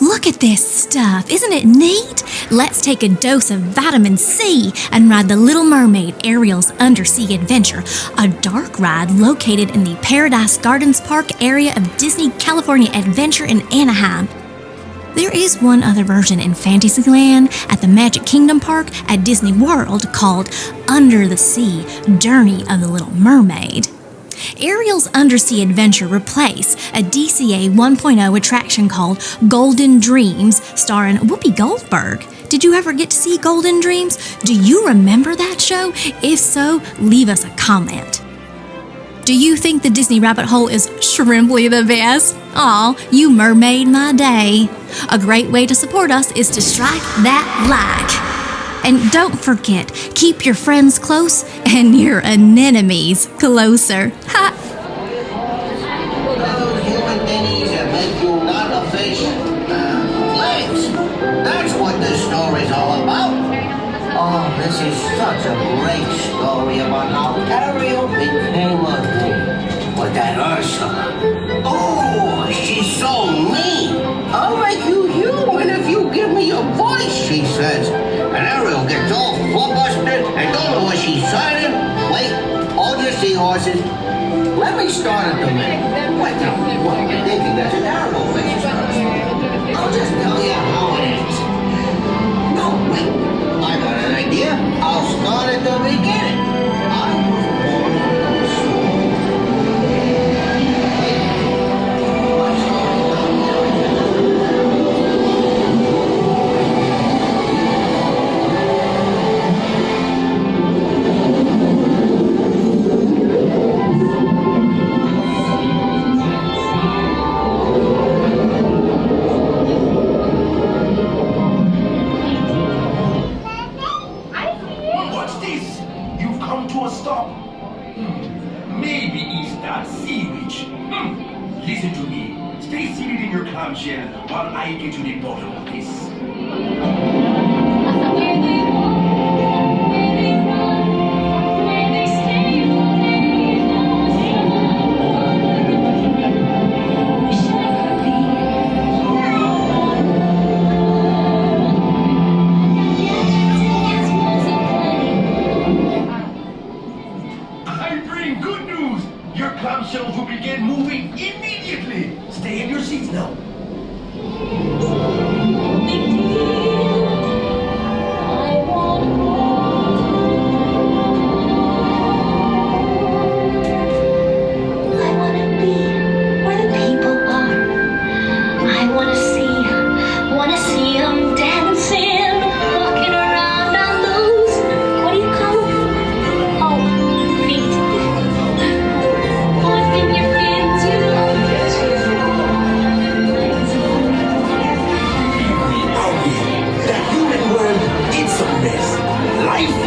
Look at this stuff. Isn't it neat? Let's take a dose of vitamin C and ride the Little Mermaid, Ariel's Undersea Adventure, a dark ride located in the Paradise Gardens Park area of Disney California Adventure in Anaheim. There is one other version in Fantasyland at the Magic Kingdom Park at Disney World called Under the Sea, Journey of the Little Mermaid. Ariel's Undersea Adventure replaced a DCA 1.0 attraction called Golden Dreams, starring Whoopi Goldberg. Did you ever get to see Golden Dreams? Do you remember that show? If so, leave us a comment. Do you think the Disney rabbit hole is shrimply the best? Aw, you mermaid my day. A great way to support us is to strike that like. And don't forget, keep your friends close and your anemones closer. Ha! Those human beings that make you not a fish. Legs. That's what this story's all about. Oh, this is such a great story about how Ariel became a thing. With that Ursula. Oh, she's so mean. I'll make you human if you give me a voice, she says. And Ariel gets all flustered and don't know what she's saying. Wait, hold your seahorses. Let me start at the middle. What now? What, you're thinking that's an Ariel face first. I'll just tell you how it is. No, wait. I got an idea. I'll start at the beginning. I was born on the shore. Listen to me. Stay seated in your clamshell while I get to the bottom of this. I bring good news. Your clamshells will begin moving immediately. Stay in your seats now.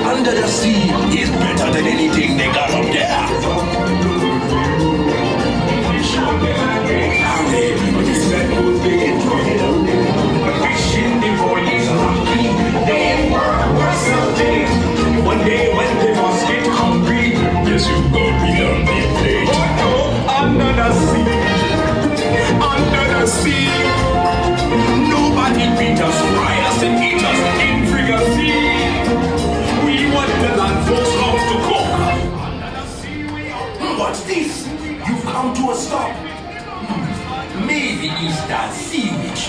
Under the sea is better than anything they got up there. Fishing before he's lucky. They were something. One day when they must get hungry, yes, you go beyond the plate. Under the sea, nobody beat us, fry us and eat us in fricassee. The land folks love to cook. What's this? You've come to a stop. Maybe it's that sea witch.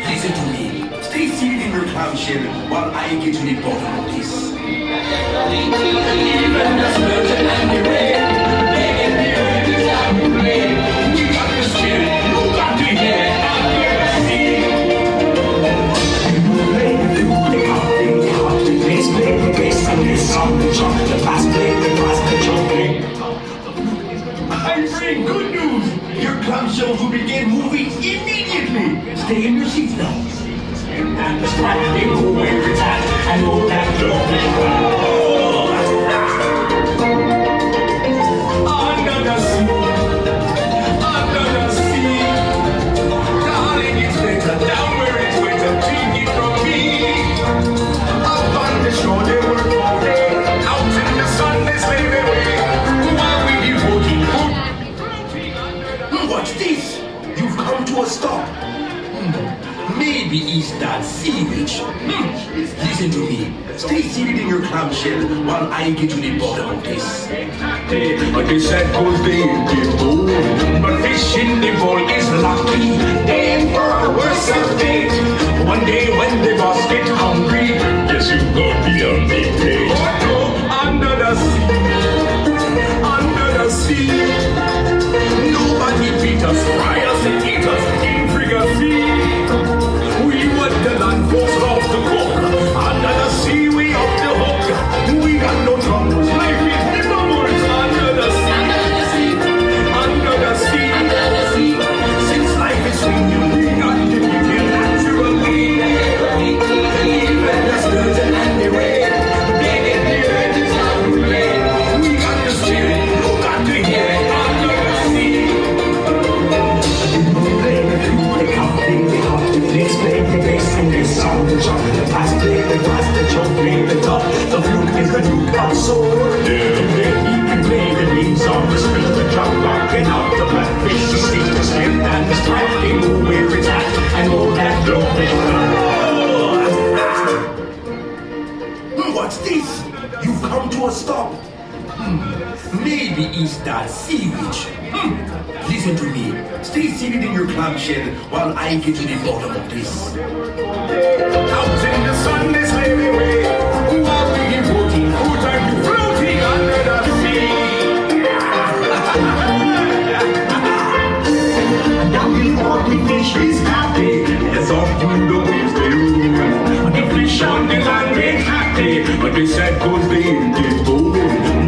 Listen to me. Stay seated in your clamshell while I get to the bottom of this. Even the skeleton and the rain, making the earth is like the rain. We got the spirit, you got the head, and we're the sea. I bring good news. Your clamshells will begin moving immediately. Stay in your seats now. And the strike they go where it's at, and all that under the sea, darling, it's better down where it's wetter. Take it from me. Up on the shore they work all day. Out in the sun they slave away. While we devoting food. What's this? You've come to a stop. Maybe it's that sea witch. Listen to me. Stay seated in your clamshell while I get to the bottom of this. But they said cause they get old. But fish in the bowl is lucky. They ain't for a worse of fate. One day when the boss get hungry, guess you go beyond the plate. Under the sea. Under the sea. Nobody beat us, fry us and eat us in fricassee. We want the land force off the cook. Under the sea, we off the hook. We got no troubles. Life is the bubbles under the sea. Under the sea. Under the sea. Since life is swinging, we got to be here naturally. Even the sturgeon and the rain. They get here, it is not too late. We got the spirit, you got to hear it under the sea. Let's play the bass and the sound, the jump, the pass, play the glass, the choke, play the top. The flute is the new console. You can play the lead song, the spin, the drum, rocking out the blackfish, the stick, the snare, and the strap. They know where it's at, and all that blowfish. What's this? You've come to a stop. Maybe it's that sea witch. Listen to me. Stay seated in your clamshell while I get to the bottom of this. Out in the sun, they slave away. Who are we floating? Who time you floating under the sea? Down before the fish is happy. Yes, off to the waves they roll. The fish on the land ain't happy, but they said cause they get bold.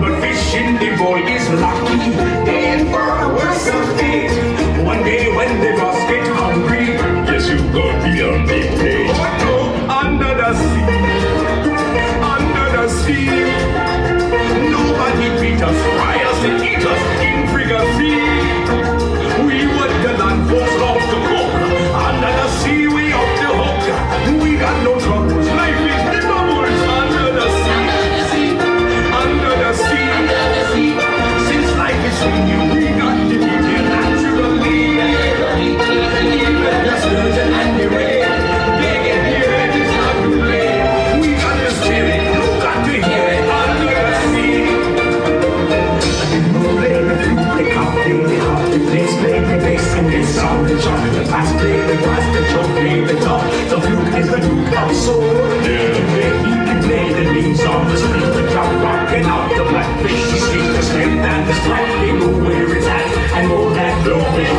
But fish in the bowl is lucky. They ain't for a worse of fate. One day when the boss get hungry, yes, you go beyond the plate. Under the sea, under the sea. Nobody beat us, fry us and eat us in fricassee. We want the land force off the cook. Under the sea, we off the hook. We got no troubles, life is the bubbles under the sea. Under the sea, under the sea. Since life is swinging, we got to be here naturally. Even the sturgeon and the rain. They get here, it is not too late. We got the spirit, you got to hear it under the sea. Play the flute, the cup, the harp, the bass, play the bass and the sound, the jump, the pass, play the glass, the choke, play the top. The flute is the new console. You can play the lead song, the spin, the drum, rocking out the blackfish, the stick, the snare, and the strap. They know where it's at, and all that blowfish.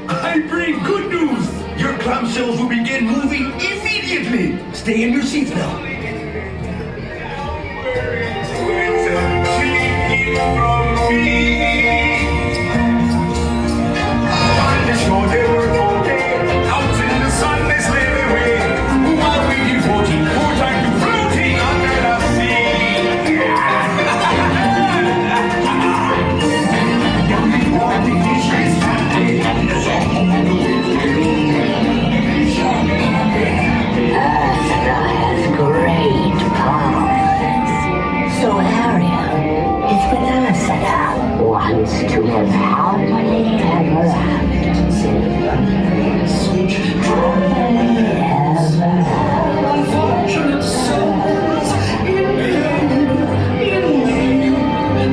I bring good news. Your clamshells will begin moving immediately. Stay in your seats now. From me. On the shore they were floating, out in the sun they slave away. While we devoting full time to floating under the sea. Down before the fish is happy. Yes, Ursula has great powers. So Ariel is with Ursula, wants to live happily ever after. Happily ever after. Unfortunate souls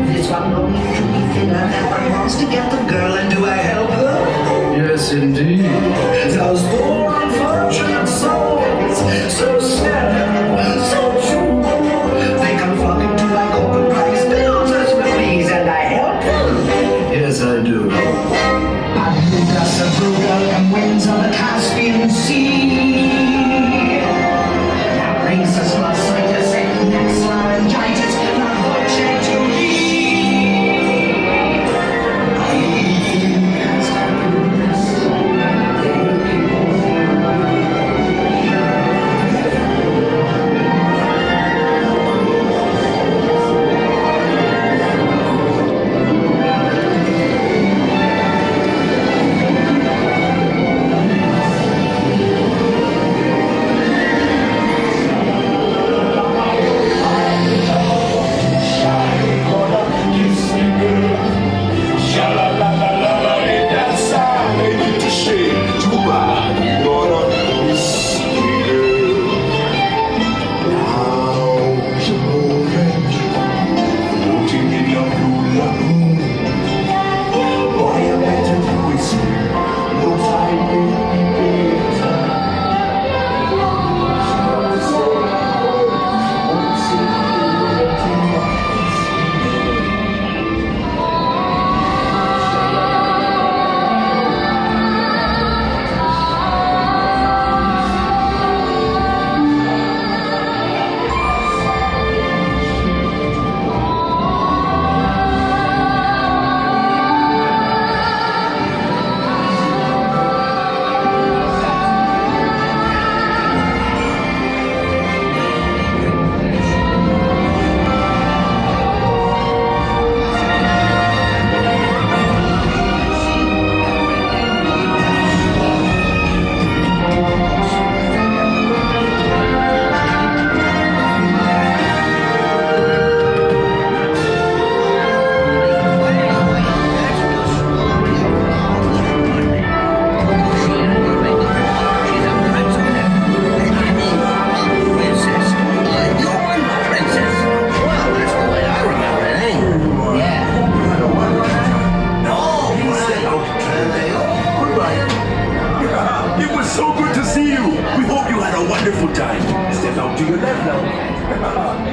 this one don't need to be thinner. One wants to get the girl, and do I help her? Yes, indeed. Those poor unfortunate souls, so sad, so true. They come flocking to my open price builders with these, and I help them. Yes, I do. Padukas are brutal and winds on the Caspian Sea. Now brings us mastitis and next laryngitis, not voce to me. Now to your left now.